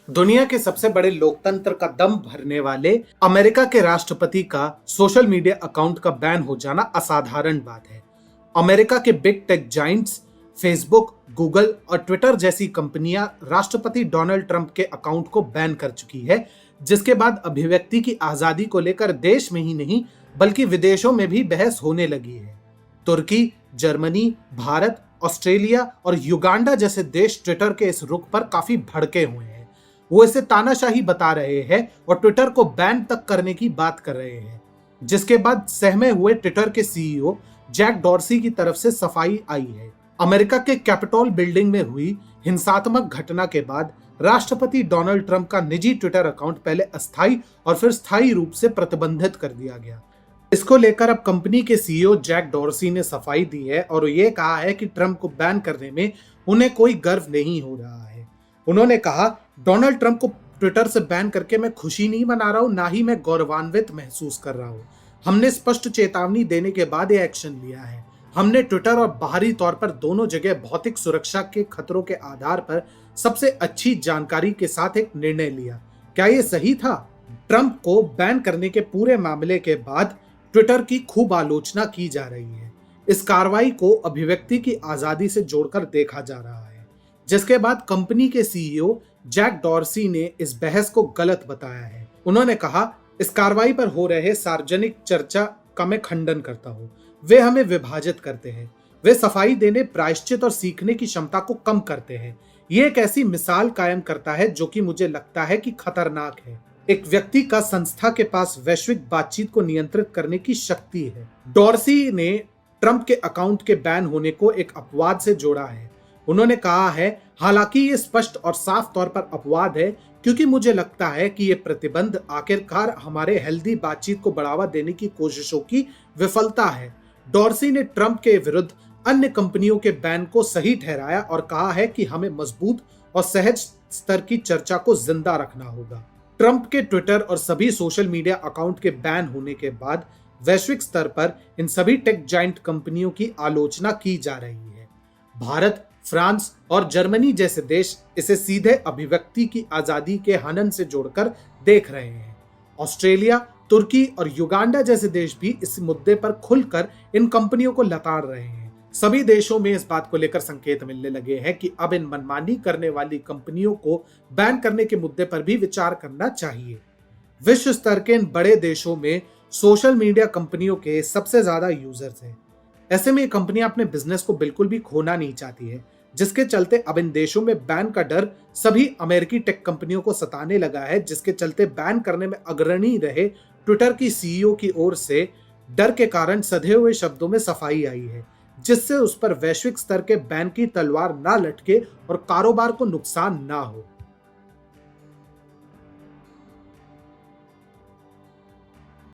दुनिया के सबसे बड़े लोकतंत्र का दम भरने वाले अमेरिका के राष्ट्रपति का सोशल मीडिया अकाउंट का बैन हो जाना असाधारण बात है। अमेरिका के big tech Giants Facebook, Google और ट्विटर जैसी कंपनियां राष्ट्रपति डोनाल्ड ट्रंप के अकाउंट को बैन कर चुकी है, जिसके बाद अभिव्यक्ति की आजादी को लेकर देश में ही नहीं बल्कि विदेशों में भी बहस होने लगी है। तुर्की, जर्मनी, भारत, ऑस्ट्रेलिया और युगांडा जैसे देश ट्विटर के इस रुख पर काफी भड़के हुए हैं। वो इसे तानाशाही बता रहे हैं और ट्विटर को बैन तक करने की बात कर रहे हैं, जिसके बाद सहमे हुए ट्विटर के सीईओ जैक डॉर्सी की तरफ से सफाई आई है। अमेरिका के कैपिटोल बिल्डिंग में हुई हिंसात्मक घटना के बाद राष्ट्रपति डोनाल्ड ट्रंप का निजी ट्विटर अकाउंट पहले अस्थायी और फिर स्थायी रूप से प्रतिबंधित कर दिया गया। इसको लेकर अब कंपनी के सीईओ जैक डॉर्सी ने सफाई दी है और ये कहा है कि ट्रंप को बैन करने में उन्हें कोई गर्व नहीं हो रहा है। उन्होंने कहा, डोनाल्ड ट्रंप को ट्विटर से बैन करके मैं खुशी नहीं मना रहा हूं, ना ही मैं गौरवान्वित महसूस कर रहा हूं। हमने स्पष्ट चेतावनी देने के बाद यह एक्शन लिया है। हमने ट्विटर और बाहरी तौर पर दोनों जगह भौतिक सुरक्षा के खतरों के आधार पर सबसे अच्छी जानकारी के साथ एक निर्णय लिया। क्या यह सही था? ट्रंप को बैन करने के पूरे मामले के बाद ट्विटर की खूब आलोचना की जा रही है। इस कार्रवाई को अभिव्यक्ति की आजादी से जोड़कर देखा जा रहा है, जिसके बाद कंपनी के सीईओ जैक डॉर्सी ने इस बहस को गलत बताया है। उन्होंने कहा, इस कार्रवाई पर हो रहे सार्वजनिक चर्चा का मैं खंडन करता हूं। वे हमें विभाजित करते हैं। वे सफाई देने, प्रायश्चित और सीखने की क्षमता को कम करते हैं। ये एक ऐसी मिसाल कायम करता है जो कि मुझे लगता है कि खतरनाक है। एक व्यक्ति का संस्था के पास वैश्विक बातचीत को नियंत्रित करने की शक्ति है। डॉर्सी ने ट्रंप के अकाउंट के बैन होने को एक अपवाद से जोड़ा है। उन्होंने कहा है, हालांकि ये स्पष्ट और साफ तौर पर अपवाद है, क्योंकि मुझे लगता है कि ये प्रतिबंध आखिरकार हमारे हेल्दी बातचीत को बढ़ावा देने की कोशिशों की विफलता है। डॉर्सी ने ट्रंप के विरुद्ध अन्य कंपनियों के बैन को सही ठहराया और कहा है कि हमें मजबूत और सहज स्तर की चर्चा को जिंदा रखना होगा। ट्रंप के ट्विटर और सभी सोशल मीडिया अकाउंट के बैन होने के बाद वैश्विक स्तर पर इन सभी टेक जाइंट कंपनियों की आलोचना की जा रही है। भारत, फ्रांस और जर्मनी जैसे देश इसे सीधे अभिव्यक्ति की आजादी के हनन से जोड़कर देख रहे हैं। ऑस्ट्रेलिया, तुर्की और युगांडा जैसे देश भी इस मुद्दे पर खुलकर इन कंपनियों को लताड़ रहे हैं। सभी देशों में इस बात को लेकर संकेत मिलने लगे हैं कि अब इन मनमानी करने वाली कंपनियों को बैन करने के मुद्दे पर भी विचार करना चाहिए। विश्व स्तर के इन बड़े देशों में सोशल मीडिया कंपनियों के सबसे ज्यादा यूजर्स हैं। ऐसे में ये कंपनियां अपने बिजनेस को बिल्कुल भी खोना नहीं चाहती है, जिसके चलते अब इन देशों में बैन का डर सभी अमेरिकी टेक कंपनियों को सताने लगा है, जिसके चलते बैन करने में अग्रणी रहे ट्विटर की सीईओ की ओर से डर के कारण सधे हुए शब्दों में सफाई आई है, जिससे उस पर वैश्विक स्तर के बैन की तलवार ना लटके और कारोबार को नुकसान ना हो।